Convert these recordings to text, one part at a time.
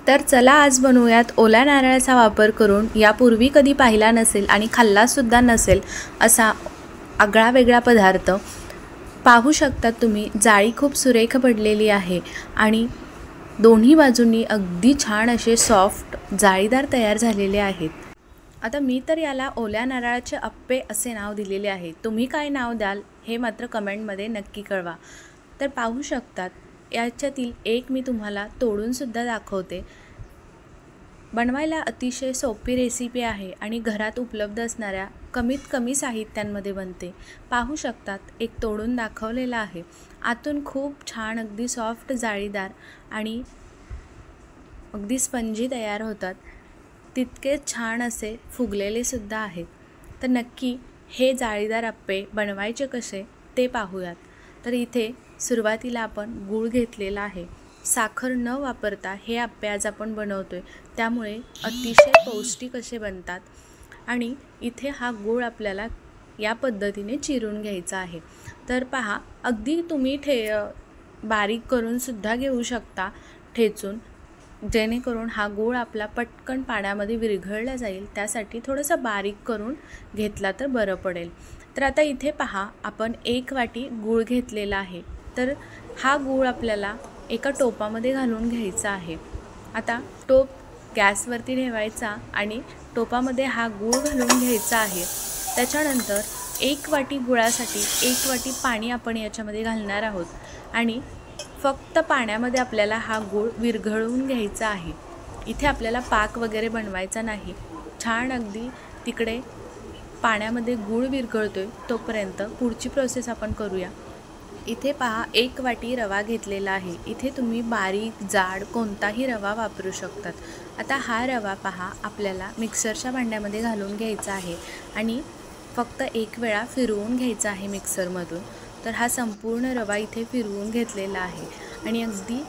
तर चला आज बनवूयात ओल्या नारळाचा वापर करून यापूर्वी कधी पाहिला नसेल आणि खाल्लासुद्धा नसेल असा आगळा वेगळा पदार्थ। पाहू शकतात तुम्ही जाळी खूप सुरेख पडलेली आहे आणि दोन्ही बाजूंनी अगदी छान असे सॉफ्ट जाळीदार तयार झालेले आहेत। आता मी तर याला ओल्या नारळाचे अप्पे असे नाव दिलेले आहे। तुम्ही काय नाव द्याल हे मात्र कमेंटमध्ये नक्की कळवा। तर पाहू शकतात याच्यातील एक मी तुम्हाला तोडून सुद्धा दाखवते। बनवायला अतिशय सोपी रेसिपी आहे आणि घरात उपलब्ध असणाऱ्या कमीत कमी साहित्यांमध्ये बनते। पाहू शकतात एक तोडून दाखवलेला आहे। आतून खूप छान अगदी सॉफ्ट जाळीदार आणि अगदी स्पंजी तयार होतात। तितकेच छान असे फुगलेले सुद्धा आहेत। तर नक्की हे जाळीदार अप्पे बनवायचे कसे ते पाहूयात। तर इथे सुरुवातीला आपण गूळ घेतलेला आहे। साखर न वापरता हे अप्पे आज आपण बनवतोय, त्यामुळे अतिशय पौष्टिक असे बनतात। आणि इथे हा गूळ आपल्याला या पद्धतीने चिरून घ्यायचा आहे। तर पहा अगदी तुम्ही बारीक करून सुद्धा घेऊ शकता ठेचून, जेणेकरून हा गूळ आपला पटकन पाण्यामध्ये विरघळला जाईल। त्यासाठी थोडंसं बारीक करून घेतला तर बरं पडेल। तर आता इथे पहा आपण 1 वाटी गूळ घेतलेला आहे। तर हा गूळ आपल्याला एका टोपामध्ये घालून घ्यायचा आहे। आता टोप गॅसवरती ठेवायचा आणि टोपामध्ये हा गूळ घालून घ्यायचा आहे। त्याच्यानंतर 1 वाटी गुळासाठी 1 वाटी पाणी आपण याच्यामध्ये घालणार आहोत आणि फक्त पाण्यामध्ये आपल्याला हा गूळ विरघळवून घ्यायचा आहे। इथे आपल्याला पाक वगैरे बनवायचा नाही। छान अगदी तिकडे पाण्यामध्ये गूळ विरघळतोय तोपर्यंत पुढची प्रोसेस आपण करूया। इथे पहा 1 वाटी रवा घेतलेला आहे। इथे तुम्ही बारीक जाड कोणताही रवा वापरू शकतात। आता हा रवा पहा आपल्याला मिक्सरच्या भांड्यामध्ये घालून घ्यायचा आहे आणि फक्त 1 वेळा फिरवून घ्यायचा आहे मिक्सरमधून। तर हा संपूर्ण रवा इथे फिरवून घेतलेला आहे आणि अगदी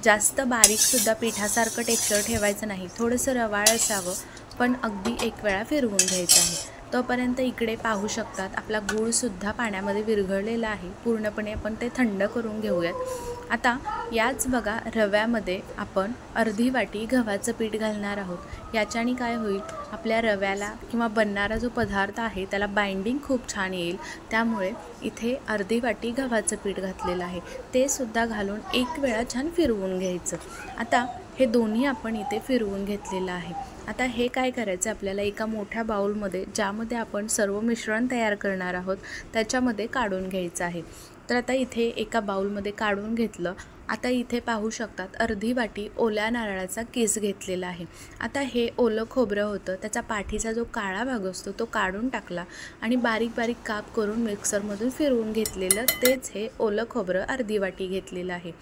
जास्त बारीकसुद्धा पिठासारखं टेक्स्चर ठेवायचं नाही, थोडंसं रवाळ असावं, पण अगदी 1 वेळा फिरवून घ्यायचं आहे। तोपर्यंत इकडे पाहू शकतात आपला गूळसुद्धा पाण्यामध्ये विरघळलेला आहे। पूर्णपणे आपण ते थंड करून घेऊयात। आता याच बघा रव्यामध्ये आपण अर्धी वाटी गव्हाचं पीठ घालणार आहोत। याच्याने काय होईल, आपल्या रव्याला किंवा बनणारा जो पदार्थ आहे त्याला बाइंडिंग खूप छान येईल। त्यामुळे इथे अर्धी वाटी गव्हाचं पीठ घातलेलं आहे, ते सुद्धा घालून 1 वेळा छान फिरवून घ्यायचं। आता हे दोन्ही आपण इथे फिरवून घेतलेलं आहे। आता हे काय करायचं आपल्याला एका मोठ्या बाउलमध्ये, ज्यामध्ये आपण सर्व मिश्रण तयार करणार आहोत त्याच्यामध्ये काढून घ्यायचं आहे। तर आता इथे एका बाउलमध्ये काढून घेतलं। आता इथे पाहू शकतात अर्धी वाटी ओल्या नारळाचा किस घेतलेला आहे। आता हे ओलं खोबरं होतं, त्याचा पाठीचा जो काळा भाग असतो तो काढून टाकला आणि बारीक बारीक काप करून मिक्सरमधून फिरवून घेतलेलं तेच हे ओलं खोबरं अर्धी वाटी घेतलेलं आहे।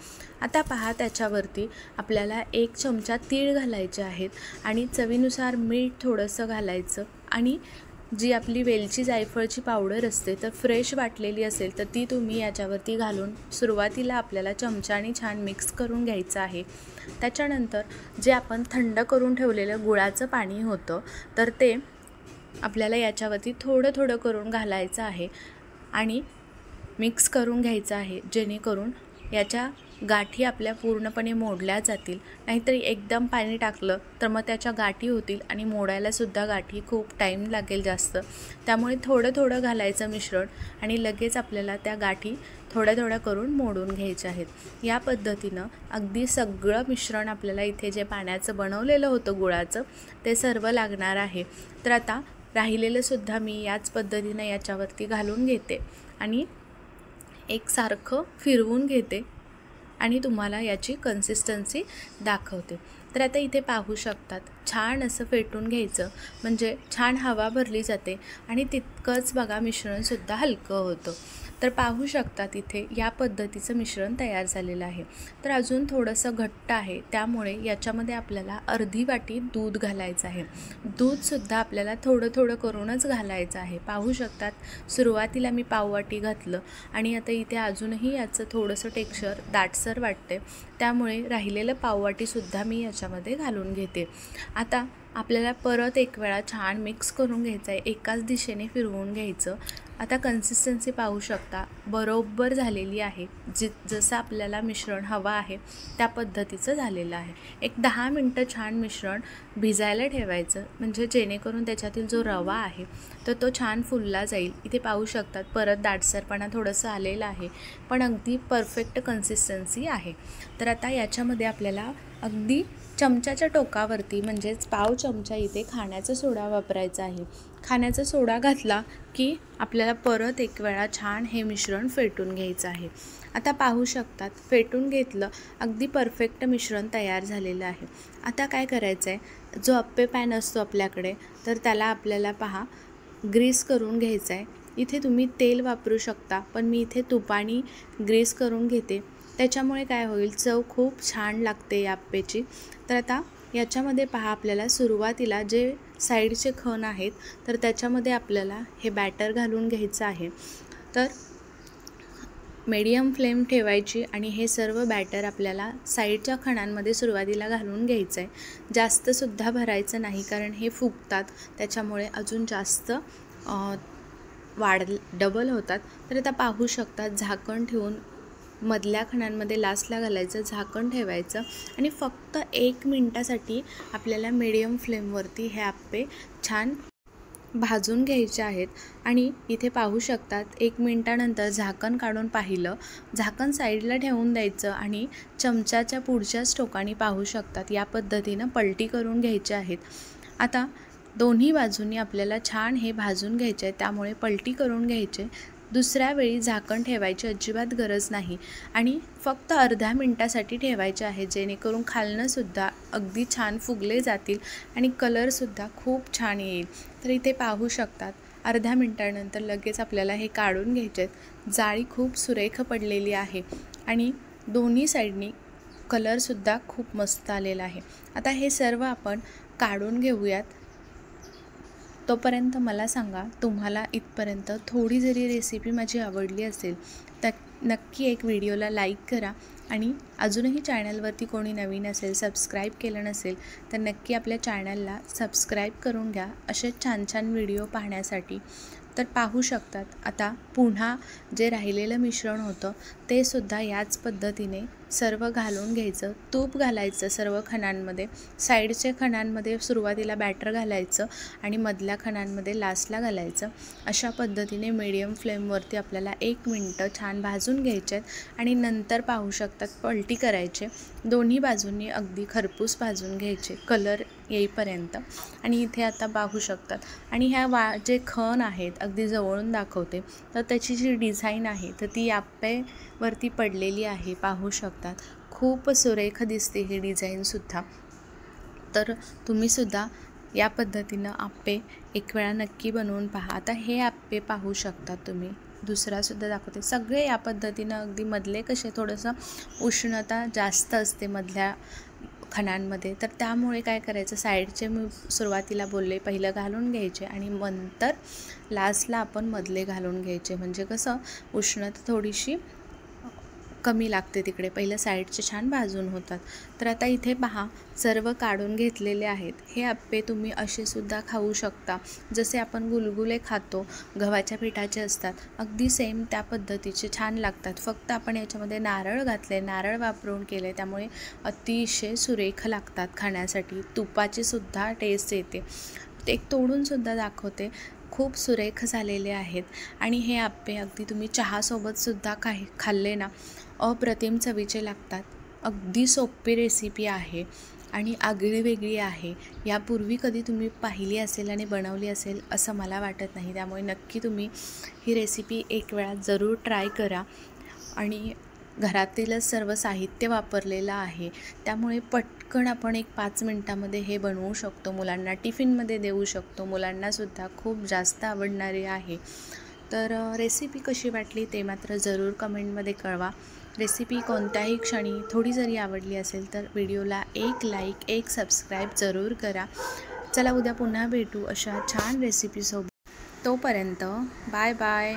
आता पहा त्याच्यावरती आपल्याला 1 चमचा तीळ घालायचे आहेत आणि चवीनुसार मीठ थोडंसं घालायचं आणि जी आपली वेलची जायफळची पावडर असते तर फ्रेश वाटलेली असेल तर ती तुम्ही याच्यावरती घालून सुरुवातीला आपल्याला चमच्याने छान मिक्स करून घ्यायचं आहे। त्याच्यानंतर जे आपण थंड करून ठेवलेलं गुळाचं पाणी होतं तर ते आपल्याला याच्यावरती थोडं थोडं करून घालायचं आहे आणि मिक्स करून घ्यायचं आहे, जेणेकरून याच्या गाठी आपल्या पूर्णपणे मोडल्या जातील। नाहीतर एकदम पाणी टाकलं तर मग त्याच्या गाठी होतील आणि मोडायलासुद्धा गाठी खूप टाईम लागेल जास्त। त्यामुळे थोडं थोडं घालायचं मिश्रण आणि लगेच आपल्याला त्या गाठी थोड्या थोड्या करून मोडून घ्यायच्या आहेत। या पद्धतीनं अगदी सगळं मिश्रण आपल्याला इथे जे पाण्याचं बनवलेलं होतं गुळाचं ते सर्व लागणार आहे। तर आता राहिलेलंसुद्धा मी याच पद्धतीनं याच्यावरती घालून घेते आणि एकसारखं फिरवून घेते आणि तुम्हाला याची कन्सिस्टन्सी दाखवते। तर आता इथे पाहू शकतात छान असं फेटून घ्यायचं, म्हणजे छान हवा भरली जाते आणि तितकंच बघा मिश्रणसुद्धा हलकं होतं। तर पाहू शकतात इथे या पद्धतीचं मिश्रण तयार झालेलं आहे। तर अजून थोडंसं घट्ट आहे, त्यामुळे याच्यामध्ये आपल्याला अर्धी वाटी दूध घालायचं आहे। दूधसुद्धा आपल्याला थोडं थोडं करूनच घालायचं आहे। पाहू शकतात सुरुवातीला मी पाव वाटी घातलं आणि आता इथे अजूनही याचं थोडंसं टेक्स्चर दाटसर वाटते, त्यामुळे राहिलेलं पाववाटीसुद्धा मी याच्यामध्ये घालून घेते। आता आपल्याला परत 1 वेळा छान मिक्स करून घ्यायचं आहे, एकाच दिशेने फिरवून घ्यायचं आता कन्सिस्टन्सी पाहू शकता, बरोबर झालेली आहे. जसं आपल्याला मिश्रण हवं आहे त्या पद्धतीचं झालेलं आहे. एक 10 मिनटं छान मिश्रण भिजायला ठेवायचं, म्हणजे जेणेकरून त्याच्यातील जो रवा आहे तर तो छान फुलला जाईल. इथे पाहू शकतात परत दाटसरपणा थोडंसं आलेलं आहे, पण अगदी परफेक्ट कन्सिस्टन्सी आहे. तर आता याच्यामध्ये आपल्याला अगदी चमच्याच्या टोकावरती, म्हणजेच पाव चमचा इथे खाण्याचा सोडा वापरायचा आहे. खाण्याचा सोडा घातला की आपल्याला परत एक वेळा छान हे मिश्रण फेटून घ्यायचं आहे. आता पाहू शकतात फेटून घेतलं, अगदी परफेक्ट मिश्रण तयार झालेलं आहे. आता काय करायचं आहे, जो अप्पे पॅन असतो आपल्याकडे तर त्याला आपल्याला पहा ग्रीस करून घ्यायचं आहे. इथे तुम्ही तेल वापरू शकता, पण मी इथे तुपाने ग्रीस करून घेते. त्याच्यामुळे काय होईल, चव खूप छान लागते या अप्पेची. तर आता याच्यामध्ये पहा आपल्याला सुरुवातीला जे साईडचे खण आहेत तर त्याच्यामध्ये आपल्याला हे बॅटर घालून घ्यायचं आहे. तर मीडियम फ्लेम ठेवायची आणि हे सर्व बॅटर आपल्याला साईडच्या खणांमध्ये सुरुवातीला घालून घ्यायचं आहे. जास्तसुद्धा भरायचं नाही, कारण हे फुगतात त्याच्यामुळे अजून जास्त डबल होतात. तर आता पाहू शकतात झाकण ठेवून मधल्या खणांमध्ये लास्टला घालायचं, झाकण ठेवायचं आणि फक्त 1 मिनटासाठी आपल्याला मीडियम फ्लेमवरती हे अप्पे छान भाजून घ्यायचे आहेत. आणि इथे पाहू शकतात 1 मिनटानंतर झाकण काढून पाहिलं, झाकण साईडला ठेवून द्यायचं आणि चमच्याच्या पुढच्याच टोकाने पाहू शकतात या पद्धतीनं पलटी करून घ्यायचे आहेत. आता दोन्ही बाजूंनी आपल्याला छान हे भाजून घ्यायचे आहे, त्यामुळे पलटी करून घ्यायचे. दुसऱ्या वेळी झाकण ठेवायची अजिबात गरज नाही आणि फक्त अर्ध्या मिनटासाठी ठेवायचे आहे, जेणेकरून खालनंसुद्धा अगदी छान फुगले जातील आणि कलरसुद्धा खूप छान येईल. तर इथे पाहू शकतात अर्ध्या मिनटानंतर लगेच आपल्याला हे काढून घ्यायचे आहेत. जाळी खूप सुरेख पडलेली आहे आणि दोन्ही साईडनी कलरसुद्धा खूप मस्त आलेला आहे. आता हे सर्व आपण काढून घेऊयात. तोपर्यंत मला सांगा, तुम्हाला इथपर्यंत थोडी जरी रेसिपी माझी आवडली असेल तर नक्की एक व्हिडिओला लाईक करा आणि अजूनही चॅनलवरती कोणी नवीन असेल, सबस्क्राईब केलं नसेल तर नक्की आपल्या चॅनलला सबस्क्राईब करून घ्या असे छान छान व्हिडिओ पाहण्यासाठी. तर पाहू शकतात आता पुन्हा जे राहिलेलं मिश्रण होतं ते सुद्धा याच पद्धतीने सर्व घालून घ्यायचं. तूप घालायचं सर्व खणांमध्ये, साईडच्या खणांमध्ये सुरुवातीला बॅटर घालायचं आणि मधल्या खणांमध्ये लास्टला घालायचं. अशा पद्धतीने मीडियम फ्लेमवरती आपल्याला 1 मिनटं छान भाजून घ्यायचे आहेत आणि नंतर पाहू शकतात पलटी करायचे. दोन्ही बाजूंनी अगदी खरपूस भाजून घ्यायचे कलर येईपर्यंत. आणि इथे आता पाहू शकतात आणि ह्या जे खण आहेत अगदी जवळून दाखवते, तर त्याची जी डिझाईन आहे तर ती अप्पेवरती पडलेली आहे. पाहू शकतात खूप सुरेख दिसते ही डिझाईनसुद्धा. तर तुम्हीसुद्धा या पद्धतीनं अप्पे एक वेळा नक्की बनवून पहा. आता हे अप्पे पाहू शकता तुम्ही, दुसरासुद्धा दाखवते. सगळे या पद्धतीनं अगदी मधले कसे थोडंसं उष्णता जास्त असते मधल्या खणांमध्ये, तर त्यामुळे काय करायचं, साईडचे मी सुरुवातीला बोलले पहिलं घालून घ्यायचे आणि नंतर लास्टला आपण मधले घालून घ्यायचे, म्हणजे कसं उष्णता थोडीशी कमी लागते तिकडे, पहिलं साईडचे छान भाजून होतात. तर आता इथे पहा सर्व काढून घेतलेले आहेत. हे अप्पे तुम्ही असे सुद्धा खाऊ शकता, जसे आपण गुलगुले खातो गव्हाच्या पिठाचे असतात, अगदी सेम त्या पद्धतीचे छान लागतात. फक्त आपण याच्यामध्ये नारळ घातले, नारळ वापरून केले, त्यामुळे अतिशय सुरेख लागतात खाण्यासाठी. तुपाची सुद्धा टेस्ट येते. एक तोडूनसुद्धा दाखवते, खूप सुरेख झालेले आहेत. आणि हे अप्पे अगदी तुम्ही चहासोबतसुद्धा खाल्ले ना, अप्रतिम चवीचे लागतात. अगदी सोपी रेसिपी आहे आणि आगळी वेगळी आहे. यापूर्वी कधी तुम्ही पाहिली असेल आणि बनवली असेल असं मला वाटत नाही, त्यामुळे नक्की तुम्ही ही रेसिपी एक वेळा जरूर ट्राय करा. आणि घरातीलच सर्व साहित्य वापरलेलं आहे, त्यामुळे पटकन आपण एक 5 मिनटामध्ये हे बनवू शकतो. मुलांना टिफिनमध्ये देऊ शकतो, मुलांनासुद्धा खूप जास्त आवडणारी आहे. तर रेसिपी कशी वाटली ते मात्र जरूर कमेंटमध्ये कळवा. रेसिपी कोणत्याही क्षणी थोडी जरी आवडली असेल तर व्हिडिओला एक लाईक, एक सबस्क्राईब जरूर करा. चला उद्या पुन्हा भेटू अशा छान रेसिपीसोबत. तोपर्यंत बाय बाय.